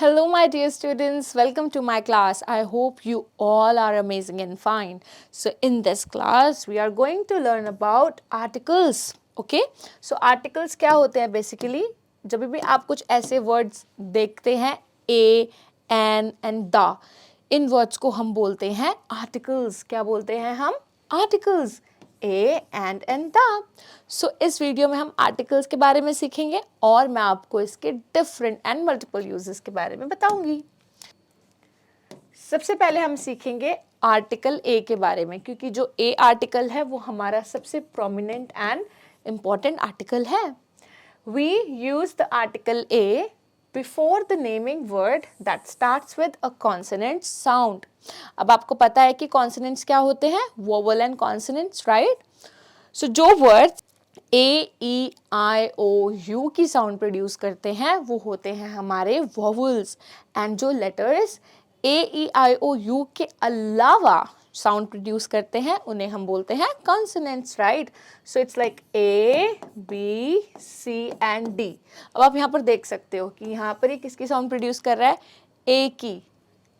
Hello, my dear students. Welcome to my class. I hope you all are amazing and fine. So, in this class, we are going to learn about articles. Okay? So, articles क्या होते हैं basically? जब भी आप कुछ ऐसे words देखते हैं a, an and the, in words को हम बोलते हैं articles. क्या बोलते हैं हम? Articles. A and the. So इस वीडियो में हम आर्टिकल्स के बारे में सीखेंगे और मैं आपको इसके डिफरेंट एंड मल्टीपल यूजेस के बारे में बताऊंगी। सबसे पहले हम सीखेंगे आर्टिकल ए के बारे में, क्योंकि जो ए आर्टिकल है वो हमारा सबसे प्रोमिनेंट एंड इम्पॉर्टेंट आर्टिकल है। We use the article a before the naming word that starts with a consonant sound. अब आपको पता है कि कॉन्सोनेंट्स क्या होते हैं, vowel and consonants, right. So जो words A E I O U की साउंड प्रोड्यूस करते हैं वो होते हैं हमारे वोवल्स, एंड जो letters A E I O U के अलावा साउंड प्रोड्यूस करते हैं उन्हें हम बोलते हैं consonants, right. So it's like A B C and D. अब आप यहाँ पर देख सकते हो कि यहाँ पर ये किसकी साउंड प्रोड्यूस कर रहा है, ए की,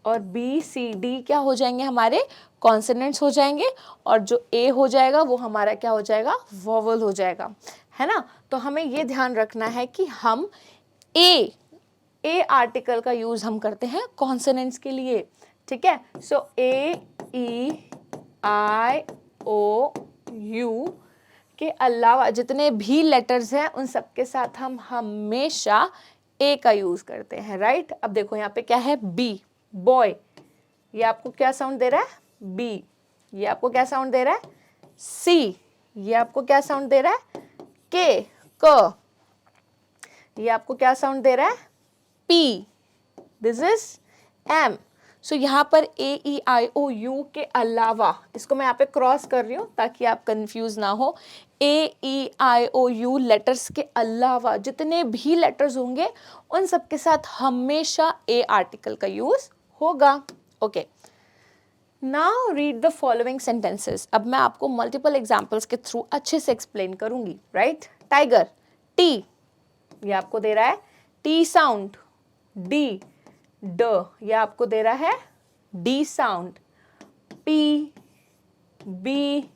और बी सी डी क्या हो जाएंगे, हमारे कॉन्सोनेंट्स हो जाएंगे, और जो ए हो जाएगा वो हमारा क्या हो जाएगा, वोवल हो जाएगा, है ना। तो हमें ये ध्यान रखना है कि हम ए आर्टिकल का यूज हम करते हैं कॉन्सोनेंट्स के लिए, ठीक है। सो ए ई आई ओ यू के अलावा जितने भी लेटर्स हैं उन सब के साथ हम हमेशा ए का यूज करते हैं, राइट। अब देखो यहाँ पे क्या है, बी, बॉय, ये आपको क्या साउंड दे रहा है, बी। ये आपको क्या साउंड दे रहा है, सी। ये आपको क्या साउंड दे रहा है, के, क। ये आपको क्या साउंड दे रहा है, P. This is M. So यहाँ पर ए ई आई ओ यू के अलावा, इसको मैं यहाँ पे क्रॉस कर रही हूँ ताकि आप कंफ्यूज ना हो, ए E I O you letters के अलावा जितने भी लेटर्स होंगे उन सब के साथ हमेशा ए आर्टिकल का यूज होगा। Okay, now read the following sentences. अब मैं आपको मल्टीपल एग्जाम्पल्स के थ्रू अच्छे से एक्सप्लेन करूंगी, राइट। टाइगर, टी, ये आपको दे रहा है टी साउंड। डी, ड, ये आपको दे रहा है D sound. P, B,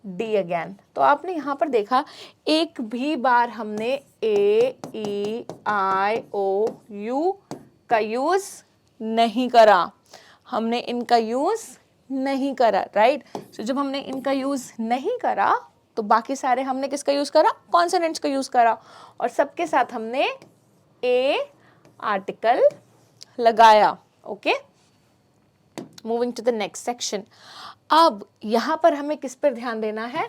D again. तो आपने यहाँ पर देखा एक भी बार हमने ए ई आई ओ यू का यूज नहीं करा, हमने इनका यूज नहीं करा, राइट। सो जब हमने इनका यूज नहीं करा तो बाकी सारे हमने किसका यूज करा, कॉन्सोनेंट्स का यूज करा, और सबके साथ हमने ए आर्टिकल लगाया। Okay, moving to the next section. अब यहाँ पर हमें किस पर ध्यान देना है,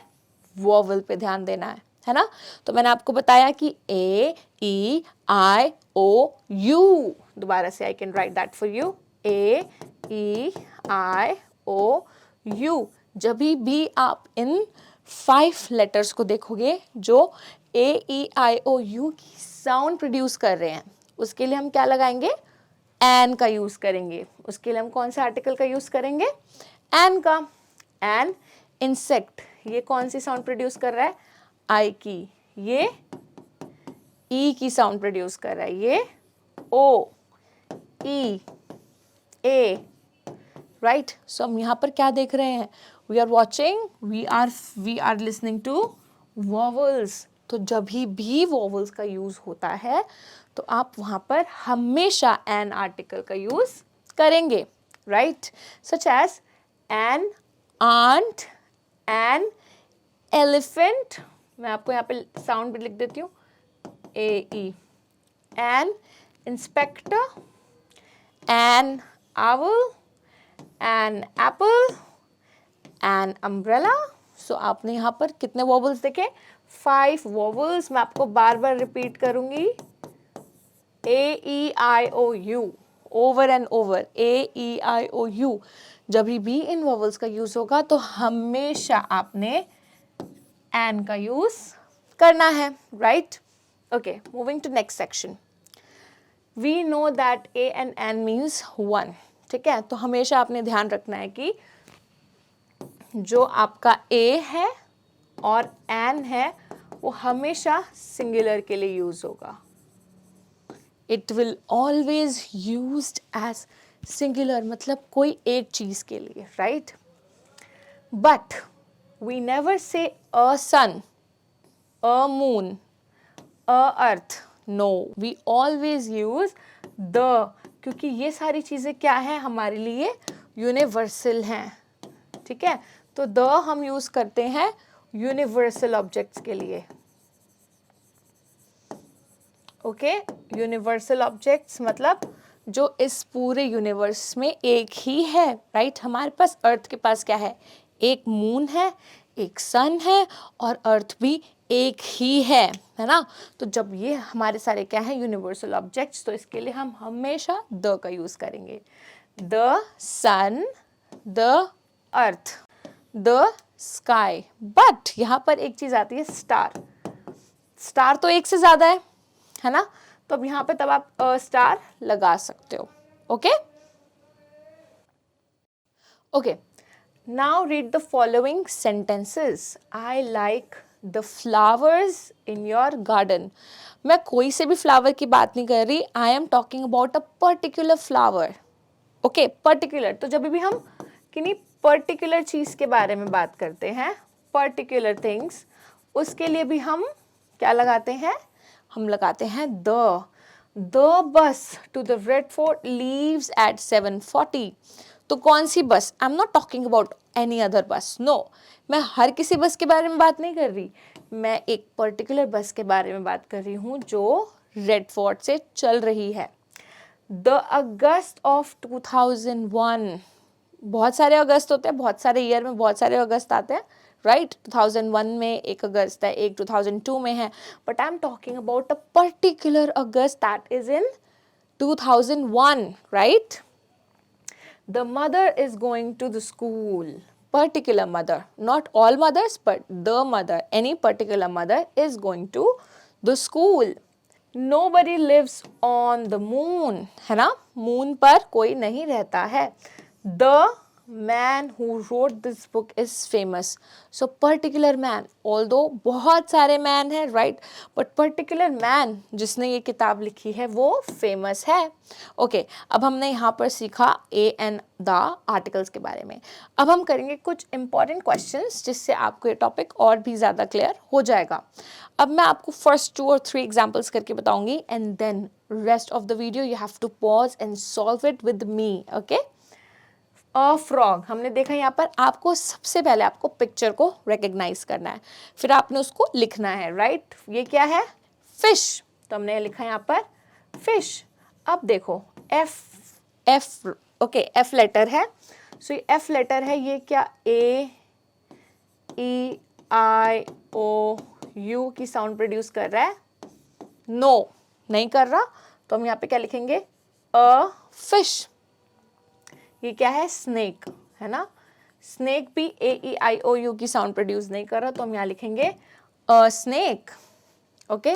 वोवल पे ध्यान देना है ना। तो मैंने आपको बताया कि ए ई आई ओ यू, दोबारा से I can write that for you, A E I O U. जब भी आप इन 5 लेटर्स को देखोगे जो A E I O U की साउंड प्रोड्यूस कर रहे हैं, उसके लिए हम क्या लगाएंगे, एन का यूज करेंगे। उसके लिए हम कौन सा आर्टिकल का यूज करेंगे, एन का। एन, इंसेक्ट, ये कौन सी साउंड प्रोड्यूस कर रहा है, आई की। ये ई की साउंड प्रोड्यूस कर रहा है, ये ओ, ई, ए, राइट। सो हम यहाँ पर क्या देख रहे हैं, we are watching, we are listening to vowels. तो जब भी वोवल्स का यूज होता है तो आप वहाँ पर हमेशा एन आर्टिकल का यूज करेंगे, right. Such as an ant, an elephant, मैं आपको यहाँ पे साउंड भी लिख देती हूँ, A E, an inspector, an owl, an apple, an umbrella. So आपने यहाँ पर कितने वोवल्स देखे, 5 वोवल्स। मैं आपको बार बार रिपीट करूंगी, A E I O U, over and over, A E I O U. जब भी इन वोवल्स का यूज होगा तो हमेशा आपने एन का यूज करना है, right. Okay, moving to next section. We know that a and an means 1, ठीक है। तो हमेशा आपने ध्यान रखना है कि जो आपका ए है और एन है वो हमेशा सिंगुलर के लिए यूज होगा। It will always used as singular, मतलब कोई एक चीज के लिए, right? But we never say a sun, a moon, a earth, no, we always use the, क्योंकि ये सारी चीजें क्या है हमारे लिए, यूनिवर्सल हैं, ठीक है? तो द हम यूज करते हैं यूनिवर्सल ऑब्जेक्ट्स के लिए, ओके? यूनिवर्सल ऑब्जेक्ट्स मतलब जो इस पूरे यूनिवर्स में एक ही है, राइट? हमारे पास अर्थ के पास क्या है, एक मून है, एक सन है, और अर्थ भी एक ही है ना? तो जब ये हमारे सारे क्या है, यूनिवर्सल ऑब्जेक्ट्स, तो इसके लिए हम हमेशा द का यूज करेंगे। The sun, the earth, the sky. But यहाँ पर एक चीज आती है, स्टार। स्टार तो एक से ज्यादा है ना? तो अब यहाँ पे तब आप स्टार लगा सकते हो, okay? Okay, now read the following sentences. I like the flowers in your garden. मैं कोई से भी फ्लावर की बात नहीं कर रही, आई am talking about a particular flower, okay? Particular, तो जब भी हम किन्हीं पर्टिकुलर चीज के बारे में बात करते हैं, पर्टिकुलर थिंग्स, उसके लिए भी हम क्या लगाते हैं, हम लगाते हैं the bus to the Red Fort leaves at 7:40। तो कौन सी बस? I am not talking about any other bus, no, मैं हर किसी बस के बारे में बात नहीं कर रही, मैं एक पर्टिकुलर बस के बारे में बात कर रही हूँ जो रेड फोर्ट से चल रही है। द अगस्त ऑफ 2001, बहुत सारे अगस्त होते हैं, बहुत सारे ईयर में बहुत सारे अगस्त आते हैं, राइट? 2001 में एक अगस्त है, एक 2002 में है, but I am talking about a particular August that is in 2001, right? The mother is going to the school, particular mother, not all mothers, but the mother, any particular mother is going to the school. Nobody lives on the moon, है ना? Moon पर कोई नहीं रहता है। The man who wrote this book is famous. So particular man, although बहुत सारे man हैं, right? But particular man जिसने ये किताब लिखी है वो famous है। Okay, अब हमने यहाँ पर सीखा a and the articles के बारे में। अब हम करेंगे कुछ important questions जिससे आपको ये topic और भी ज़्यादा clear हो जाएगा। अब मैं आपको first 2 or 3 examples करके बताऊंगी and then rest of the video you have to pause and solve it with me, okay? A frog हमने देखा, यहाँ पर आपको सबसे पहले आपको पिक्चर को रिकग्नाइज करना है, फिर आपने उसको लिखना है, राइट? ये क्या है? फिश। तो हमने लिखा यहाँ पर फिश। अब देखो एफ ओके, एफ लेटर है, सो ये एफ लेटर है, ये क्या ए ई आई ओ यू की साउंड प्रोड्यूस कर रहा है? नो, नहीं कर रहा। तो हम यहाँ पे क्या लिखेंगे? A fish. ये क्या है? स्नेक, है ना? स्नेक भी ए ई आई ओ यू की साउंड प्रोड्यूस नहीं कर रहा, तो हम यहाँ लिखेंगे अ स्नेक, ओके?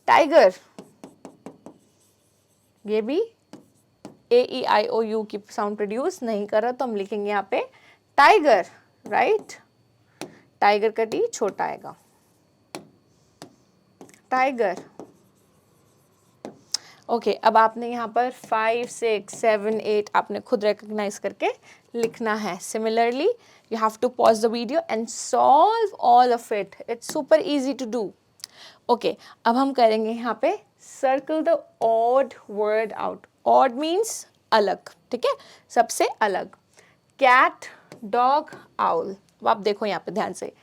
टाइगर, ये भी ए ई आई ओ यू की साउंड प्रोड्यूस नहीं कर रहा, तो हम लिखेंगे यहाँ पे टाइगर, राइट? टाइगर का टी छोटा आएगा, टाइगर। ओके, अब आपने यहाँ पर 5, 6, 7, 8 आपने खुद रिकग्नाइज करके लिखना है। Similarly you have to pause the video and solve all of it, it's super easy to do. Okay, अब हम करेंगे यहाँ पे circle the odd word out. Odd means अलग, ठीक है? सबसे अलग। Cat, dog, owl. अब आप देखो यहाँ पे ध्यान से,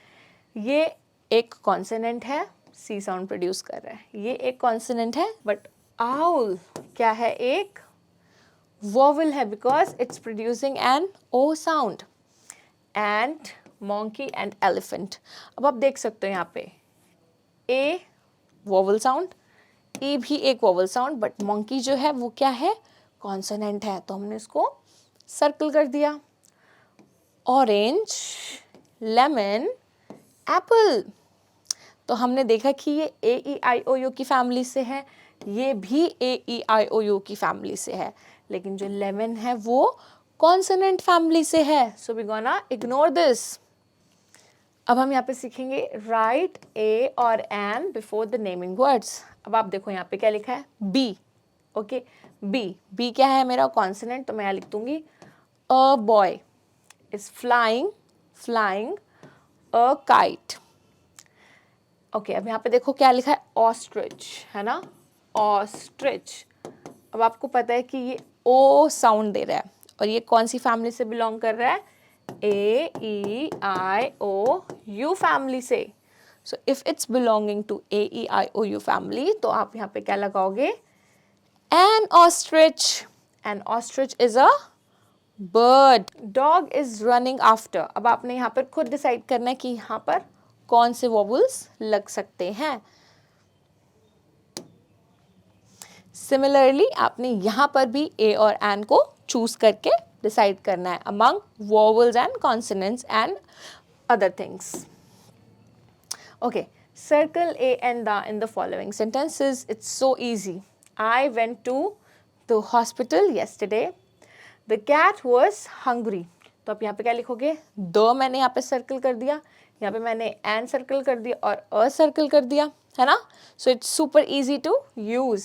ये एक कॉन्सोनेंट है, सी साउंड प्रोड्यूस कर रहा है, ये एक कॉन्सोनेंट है, बट आउल क्या है? एक वोवल है, because it's producing an O sound. And monkey and elephant. अब आप देख सकते हो यहाँ पे ए वोवल साउंड, ई भी एक वोवल साउंड, बट मोंकी जो है वो क्या है? कॉन्सोनेंट है, तो हमने इसको सर्कल कर दिया। Orange, lemon, Apple. तो हमने देखा कि ये ए ई आई ओ यू की फैमिली से है, ये भी ए ई आई ओ यू की फैमिली से है, लेकिन जो लेमन है वो कॉन्सोनेंट फैमिली से है, so we gonna ignore this. अब हम यहाँ पे सीखेंगे राइट ए और an before the naming words. अब आप देखो यहाँ पे क्या लिखा है? बी, ओके, बी क्या है मेरा कॉन्सोनेंट, तो मैं यहाँ लिख दूंगी a boy is flying a kite. Okay, अब यहाँ पे देखो क्या लिखा है, ऑस्ट्रिच, है ना, ऑस्ट्रिच। अब आपको पता है कि ये ओ साउंड दे रहा है और ये कौन सी फैमिली से बिलोंग कर रहा है, AEIOU फैमिली से। So if it's belonging to AEIOU family तो आप यहाँ पे क्या लगाओगे, an ostrich. An ostrich is a bird. Dog is running after. अब आपने यहाँ पर खुद डिसाइड करना है कि यहाँ पर कौन से वॉवल्स लग सकते हैं। सिमिलरली आपने यहाँ पर भी ए और एन को चूज करके डिसाइड करना है among vowels and consonants and other things. Okay, circle A and the in the following sentences. It's so easy. I went to the hospital yesterday. The cat was hungry. तो आप यहाँ पे क्या लिखोगे, दो मैंने यहाँ पे सर्कल कर दिया, यहाँ पे मैंने एन सर्कल कर दिया और अ सर्कल कर दिया, है ना। So it's super easy to use.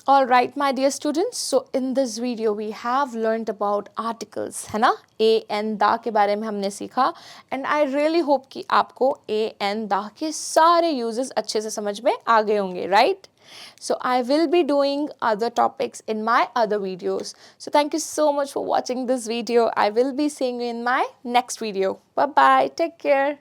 All right, my dear students, so in this video we have learned about articles, है ना, a and da के बारे में हमने सीखा and I really hope कि आपको a and da के सारे uses अच्छे से समझ में आ गए होंगे, right? So I will be doing other topics in my other videos. So thank you so much for watching this video. I will be seeing you in my next video. Bye bye. Take care.